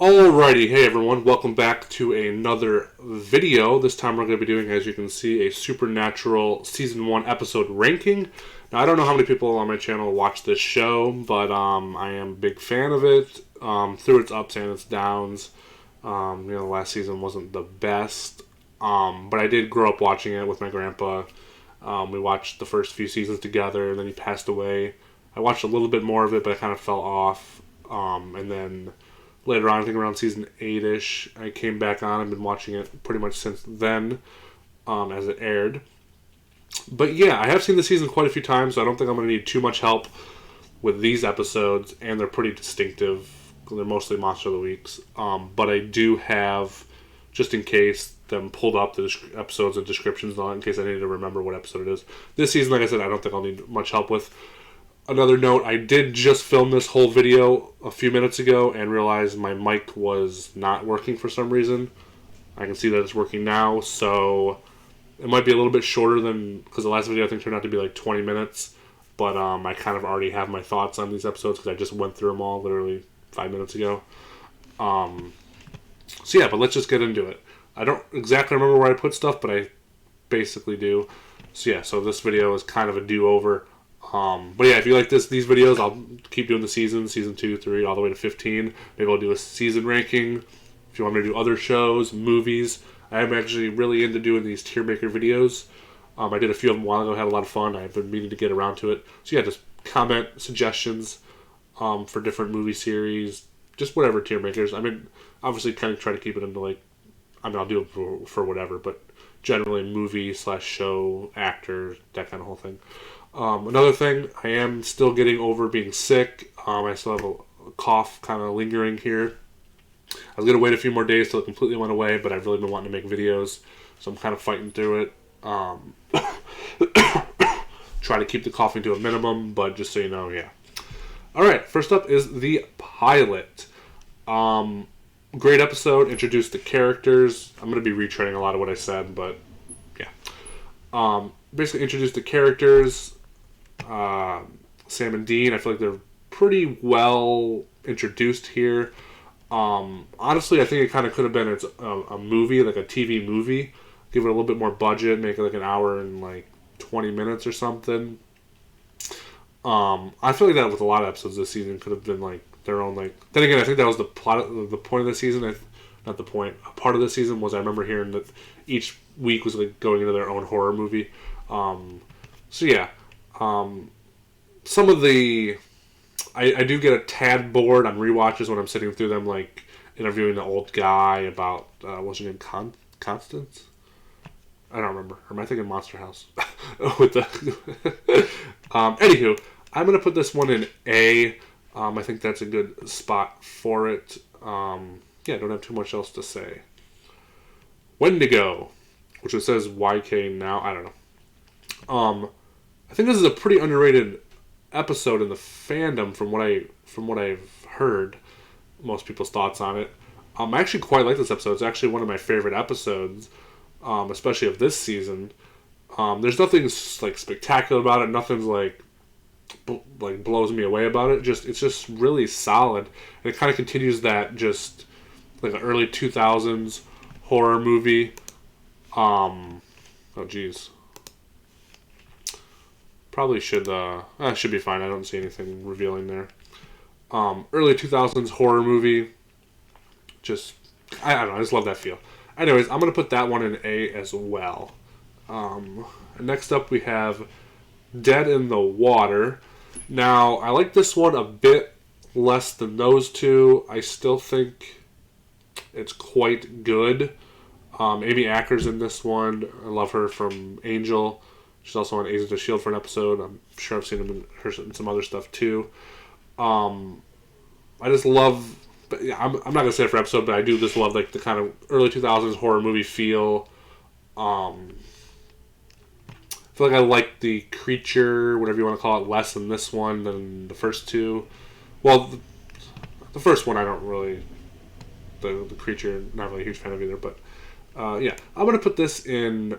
Alrighty, hey everyone, welcome back to another video. This time we're going to be doing, as you can see, a Supernatural Season 1 episode ranking. Now, I don't know how many people on my channel watch this show, but I am a big fan of it, through its ups and its downs. Last season wasn't the best, but I did grow up watching it with my grandpa. We watched the first few seasons together, and then he passed away. I watched a little bit more of it, but I kind of fell off, and then later on, I think around season 8-ish, I came back on. I've been watching it pretty much since then, as it aired. But yeah, I have seen the season quite a few times, so I don't think I'm going to need too much help with these episodes, and they're pretty distinctive. They're mostly Monster of the Weeks. But I do have, just in case, them pulled up the episodes and descriptions and all, in case I need to remember what episode it is. This season, like I said, I don't think I'll need much help with. Another note, I did just film this whole video a few minutes ago and realized my mic was not working for some reason. I can see that it's working now, so it might be a little bit shorter than, because the last video I think turned out to be like 20 minutes, but I kind of already have my thoughts on these episodes because I just went through them all literally 5 minutes ago. So yeah, but let's just get into it. I don't exactly remember where I put stuff, but I basically do. So yeah, so this video is kind of a do-over. But yeah, if you like these videos, I'll keep doing the season 2, 3, all the way to 15. Maybe I'll do a season ranking. If you want me to do other shows, movies, I am actually really into doing these tier maker videos. I did a few of them a while ago, had a lot of fun. I've been meaning to get around to it. So yeah, just comment suggestions for different movie series, just whatever tier makers. I mean, obviously kind of try to keep it into I'll do it for whatever, but generally movie/show, actor, that kind of whole thing. Another thing, I am still getting over being sick. I still have a cough kind of lingering here. I was going to wait a few more days till it completely went away, but I've really been wanting to make videos, so I'm kind of fighting through it. Try to keep the coughing to a minimum, but just so you know, yeah. Alright, first up is the pilot. Great episode, introduced the characters. I'm going to be retreading a lot of what I said, but yeah. Basically introduced the characters. Sam and Dean, I feel like they're pretty well introduced here. Honestly, I think it kind of could have been a movie, like a TV movie. Give it a little bit more budget, make it like an hour and 20 minutes or something. I feel like that with a lot of episodes this season could have been their own Then again, I think that was the point of the season. Not the point. A part of the season was I remember hearing that each week was going into their own horror movie. So yeah. Some of the... I do get a tad bored on rewatches when I'm sitting through them, interviewing the old guy about... what's his name? Constance? I don't remember. Or am I thinking Monster House? With the... Anywho, I'm going to put this one in A. I think that's a good spot for it. I don't have too much else to say. Wendigo, which it says YK now. I don't know. I think this is a pretty underrated episode in the fandom from what I've heard. Most people's thoughts on it. I actually quite like this episode. It's actually one of my favorite episodes, especially of this season. There's nothing spectacular about it. Nothing's blows me away about it. It's just really solid. And it kind of continues that just an early 2000s horror movie. Oh geez. Probably should be fine. I don't see anything revealing there. Early 2000s horror movie. I don't know. I just love that feel. Anyways, I'm going to put that one in A as well. Next up we have Dead in the Water. Now, I like this one a bit less than those two. I still think it's quite good. Amy Acker's in this one. I love her from Angel. She's also on Agents of S.H.I.E.L.D. for an episode. I'm sure I've seen her in some other stuff too. I just love... I'm not going to say it for episode, but I do just love the kind of early 2000s horror movie feel. I feel like I like the creature, whatever you want to call it, less in this one than the first two. Well, the first one I don't really... The creature, not really a huge fan of either, but... yeah, I'm going to put this in...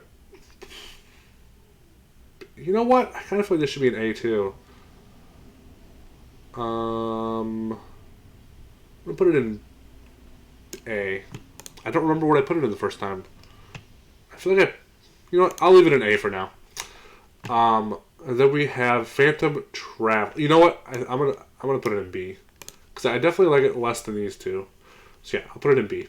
You know what? I kind of feel like this should be an A too. I'm going to put it in A. I don't remember what I put it in the first time. I feel like you know what? I'll leave it an A for now. And then we have Phantom Travel. You know what? I'm gonna put it in B because I definitely like it less than these two. So yeah, I'll put it in B.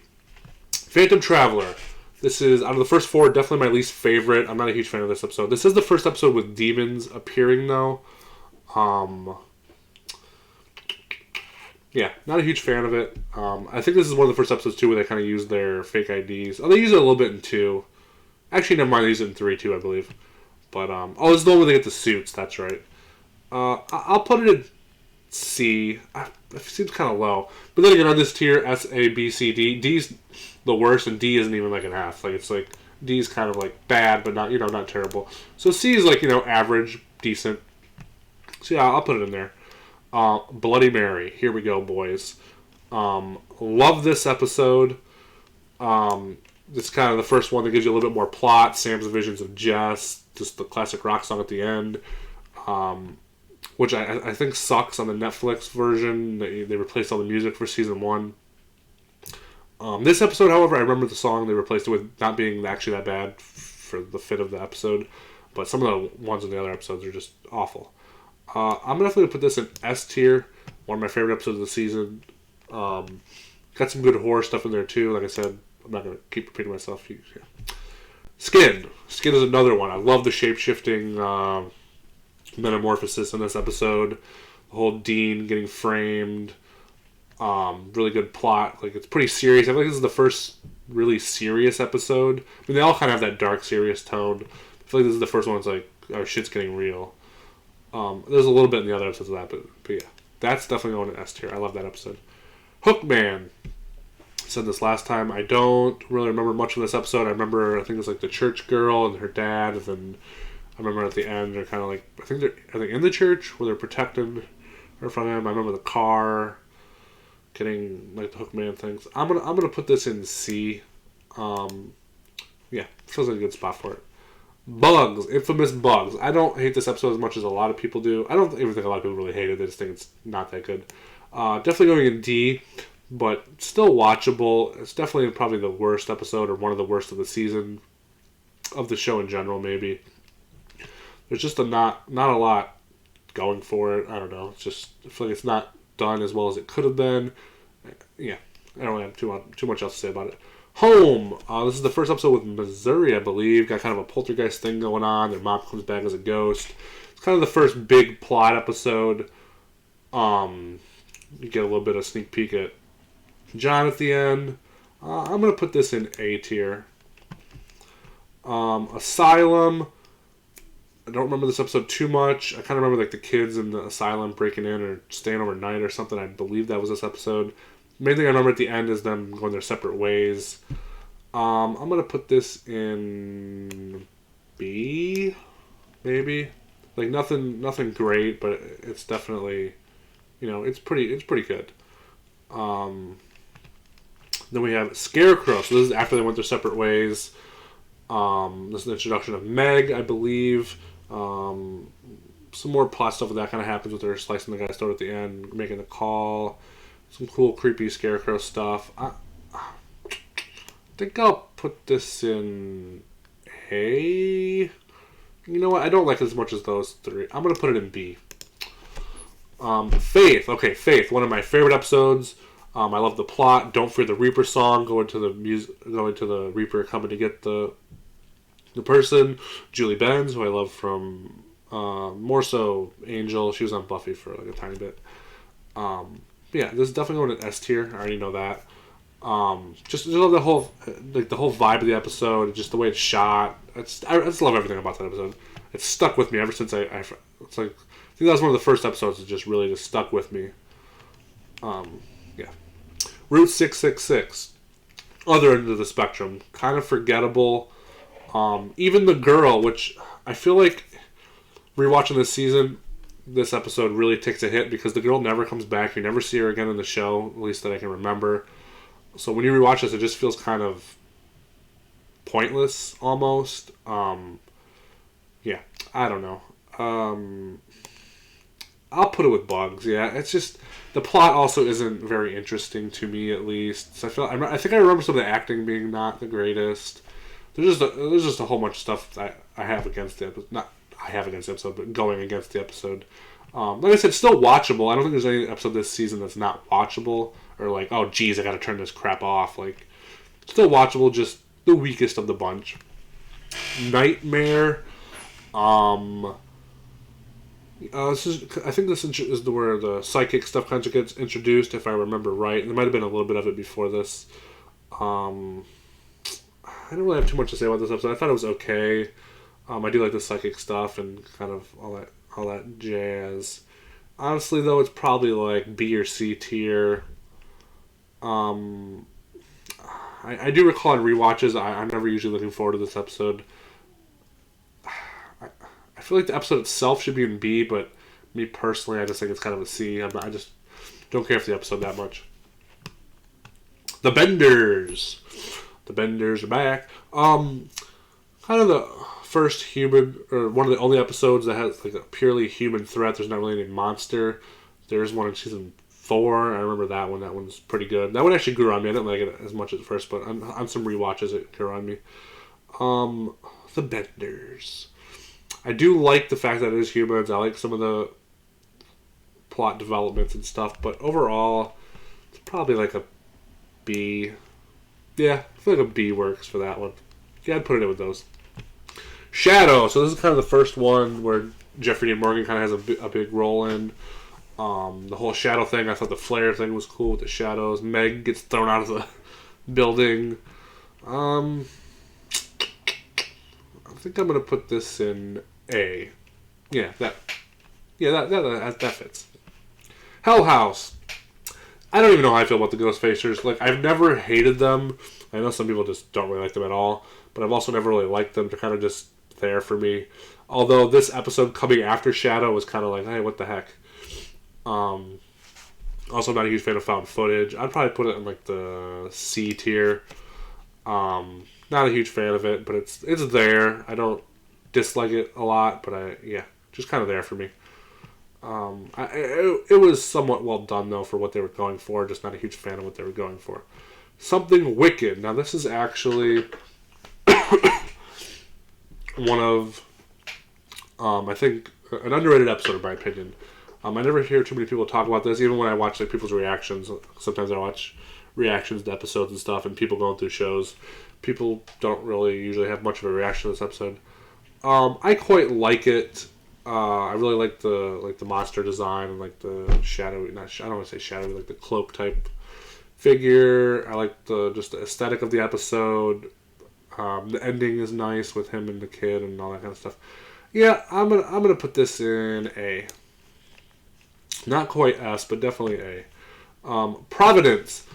Phantom Traveler. This is, out of the first four, definitely my least favorite. I'm not a huge fan of this episode. This is the first episode with demons appearing, though. Yeah, not a huge fan of it. I think this is one of the first episodes, too, where they kind of use their fake IDs. Oh, they use it a little bit in 2. Actually, never mind, they use it in 3, too, I believe. But, this is the one where they get the suits, that's right. I'll put it in C. It seems kind of low. But then again, on this tier, S, A, B, C, D. D's the worst, and D isn't even like an F. Like, it's like, D's kind of like bad, but not, not terrible. So C is like, average, decent. So yeah, I'll put it in there. Bloody Mary. Here we go, boys. Love this episode. This is kind of the first one that gives you a little bit more plot. Sam's visions of Jess. Just the classic rock song at the end. Which I think sucks on the Netflix version. They replaced all the music for season 1. This episode, however, I remember the song they replaced it with not being actually that bad for the fit of the episode. But some of the ones in the other episodes are just awful. I'm definitely going to put this in S tier. One of my favorite episodes of the season. Got some good horror stuff in there too. Like I said, I'm not going to keep repeating myself. Yeah. Skin. Skin is another one. I love the shape-shifting metamorphosis in this episode. The whole Dean getting framed. Really good plot. Like, it's pretty serious. I feel like this is the first really serious episode. I mean, they all kind of have that dark, serious tone. I feel like this is the first one that's like, oh, shit's getting real. There's a little bit in the other episodes of that, but yeah. That's definitely going in S tier. I love that episode. Hookman. I said this last time. I don't really remember much of this episode. I think it was like the church girl and her dad, and then I remember at the end they're kind of like, I think they're in the church where they're protecting her from him. I remember the car getting like the Hookman things. I'm gonna put this in C. Yeah, feels like a good spot for it. Bugs, infamous Bugs. I don't hate this episode as much as a lot of people do. I don't even think a lot of people really hate it. They just think it's not that good. Definitely going in D, but still watchable. It's definitely probably the worst episode, or one of the worst of the season, of the show in general. Maybe there's just not a lot going for it. I don't know. It's just, I feel like it's not done as well as it could have been. Yeah, I don't really have too much else to say about it. Home. This is the first episode with Missouri, I believe. Got kind of a poltergeist thing going on. Their mom comes back as a ghost. It's kind of the first big plot episode. You get a little bit of sneak peek at John at the end. I'm going to put this in A tier. Asylum. I don't remember this episode too much. I kind of remember like the kids in the asylum breaking in or staying overnight or something. I believe that was this episode. The main thing I remember at the end is them going their separate ways. I'm going to put this in B, maybe. Like, nothing great, but it's definitely, it's pretty good. Then we have Scarecrow. So this is after they went their separate ways. This is the introduction of Meg, I believe. Some more plot stuff that kind of happens with her slicing the guy's throat at the end, making the call. Some cool, creepy Scarecrow stuff. I think I'll put this in A. You know what? I don't like it as much as those three. I'm going to put it in B. Faith. Okay, Faith. One of my favorite episodes. I love the plot. Don't Fear the Reaper song. Going to the Reaper coming to get the person. Julie Benz, who I love from more so Angel. She was on Buffy for like a tiny bit. Yeah, this is definitely going to S tier. I already know that. Just love the whole vibe of the episode, just the way it's shot. I just love everything about that episode. It's stuck with me ever since it's like, I think that was one of the first episodes that just really just stuck with me. Yeah. Route 666. Other end of the spectrum. Kind of forgettable. Even the girl, which I feel like rewatching this season, this episode really takes a hit because the girl never comes back. You never see her again in the show, at least that I can remember. So when you rewatch this, it just feels kind of pointless almost. Yeah, I don't know. I'll put it with bugs. Yeah, it's just the plot also isn't very interesting to me, at least. So I think I remember some of the acting being not the greatest. There's just a whole bunch of stuff that I have against the episode. Not I have against the episode, but going against the episode. Like I said, still watchable. I don't think there's any episode this season that's not watchable or like, oh geez, I got to turn this crap off. Like, still watchable, just the weakest of the bunch. Nightmare. I think this is where the psychic stuff kind of gets introduced, if I remember right. There might have been a little bit of it before this. I don't really have too much to say about this episode. I thought it was okay. I do like the psychic stuff and kind of all that jazz. Honestly, though, it's probably like B or C tier. I do recall on rewatches, I'm never usually looking forward to this episode. I feel like the episode itself should be in B, but me personally, I just think it's kind of a C. I just don't care for the episode that much. The Benders. The Benders are back. Kind of the first human, or one of the only episodes that has like a purely human threat. There's not really any monster. There's one in season 4. I remember that one. That one's pretty good. That one actually grew on me. I didn't like it as much at first, but on some rewatches it grew on me. The Benders. I do like the fact that it is humans. I like some of the plot developments and stuff, but overall, it's probably like a B. Yeah, I feel like a B works for that one. Yeah, I'd put it in with those. Shadow. So this is kind of the first one where Jeffrey Dean Morgan kind of has a big role in. The whole shadow thing, I thought the flare thing was cool with the shadows. Meg gets thrown out of the building. I think I'm gonna put this in A. Yeah, that fits. Hell House. I don't even know how I feel about the Ghostfacers. Like, I've never hated them. I know some people just don't really like them at all, but I've also never really liked them. They're kind of just there for me. Although this episode coming after Shadow was kind of like, hey, what the heck. Also, I'm not a huge fan of found footage. I'd probably put it in like the C tier. Not a huge fan of it, but it's there. I don't dislike it a lot, but just kind of there for me. It was somewhat well done though for what they were going for. Just not a huge fan of what they were going for. Something Wicked. Now this is actually one of I think an underrated episode in my opinion. I never hear too many people talk about this, even when I watch like people's reactions. Sometimes I watch reactions to episodes and stuff, and people going through shows. People don't really usually have much of a reaction to this episode. I quite like it. I really like the monster design and like the shadowy. I don't want to say shadowy, like the cloak type figure. I like the aesthetic of the episode. The ending is nice with him and the kid and all that kind of stuff. Yeah, I'm gonna put this in A. Not quite S, but definitely A. Providence.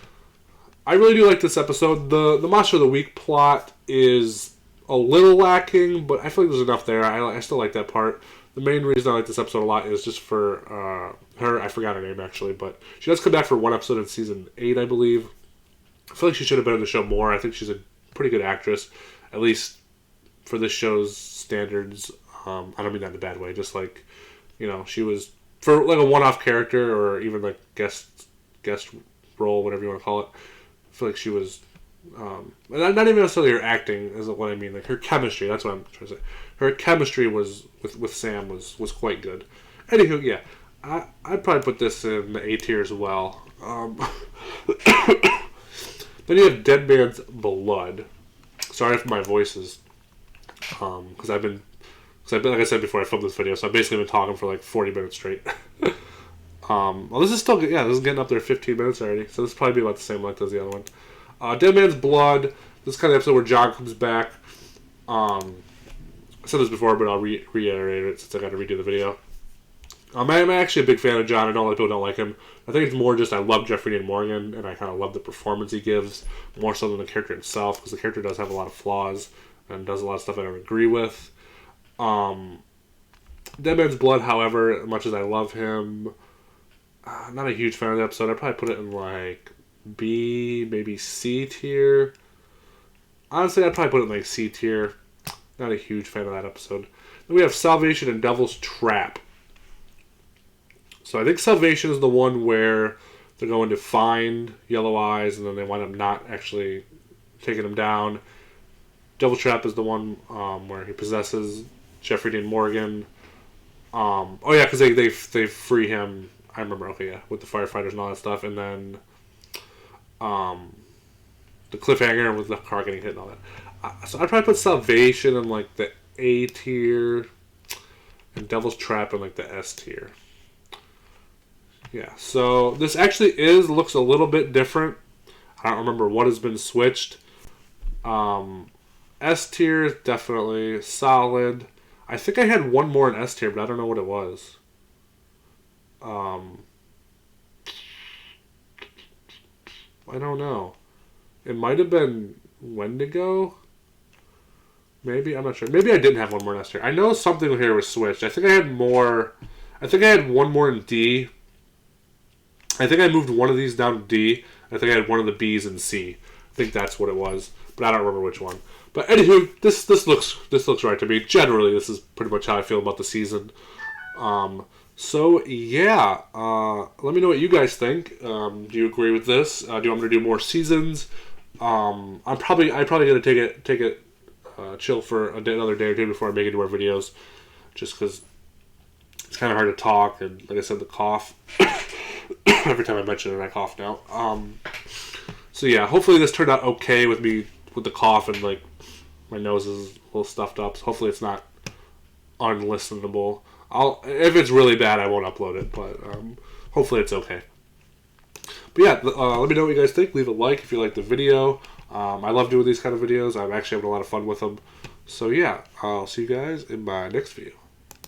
I really do like this episode. The Monster of the Week plot is a little lacking, but I feel like there's enough there. I still like that part. The main reason I like this episode a lot is just for her. I forgot her name actually, but she does come back for one episode in season 8, I believe. I feel like she should have been in the show more. I think she's a pretty good actress, at least for this show's standards. I don't mean that in a bad way. Just like, she was for like a one-off character or even like guest role, whatever you want to call it. I feel like she was, not even necessarily her acting is what I mean. Like her chemistry. That's what I'm trying to say. Her chemistry was with Sam was quite good. Anywho, yeah, I'd probably put this in the A tier as well. Then you have Dead Man's Blood. Sorry if my voice is, because I've been like I said before, I filmed this video, so I've basically been talking for like 40 minutes straight. Well, this is still good. Yeah, this is getting up there 15 minutes already, so this will probably be about the same length as the other one. Dead Man's Blood. This is kind of episode where John comes back. I said this before, but I'll reiterate it since I got to redo the video. I'm actually a big fan of John. I know a lot of people don't like him. I think it's more just I love Jeffrey Dean Morgan, and I kind of love the performance he gives, more so than the character himself, because the character does have a lot of flaws and does a lot of stuff I don't agree with. Dead Man's Blood, however, as much as I love him, not a huge fan of the episode. I'd probably put it in like B, maybe C tier. Honestly, I'd probably put it in like C tier. Not a huge fan of that episode. Then we have Salvation and Devil's Trap. So I think Salvation is the one where they're going to find Yellow Eyes, and then they wind up not actually taking him down. Devil Trap is the one where he possesses Jeffrey Dean Morgan. Oh yeah, because they free him. I remember. Okay, yeah, with the firefighters and all that stuff, and then the cliffhanger with the car getting hit and all that. So I'd probably put Salvation in like the A tier, and Devil's Trap in like the S tier. Yeah, so this actually looks a little bit different. I don't remember what has been switched. S tier is definitely solid. I think I had one more in S tier, but I don't know what it was. I don't know. It might have been Wendigo. Maybe, I'm not sure. Maybe I didn't have one more in S tier. I know something here was switched. I think I had more. I think I had one more in D. I think I moved one of these down to D. I think I had one of the B's in C. I think that's what it was, but I don't remember which one. But anywho, this looks right to me. Generally, this is pretty much how I feel about the season. So yeah, let me know what you guys think. Do you agree with this? Do you want me to do more seasons? I'm probably gonna take it chill for another day or two before I make any more videos, just because it's kind of hard to talk, and like I said, the cough. Every time I mention it, I cough now. So yeah, hopefully this turned out okay with me with the cough, and like my nose is a little stuffed up. So hopefully it's not unlistenable. If it's really bad, I won't upload it, but hopefully it's okay. But yeah, let me know what you guys think. Leave a like if you like the video. I love doing these kind of videos. I'm actually having a lot of fun with them. So yeah, I'll see you guys in my next video.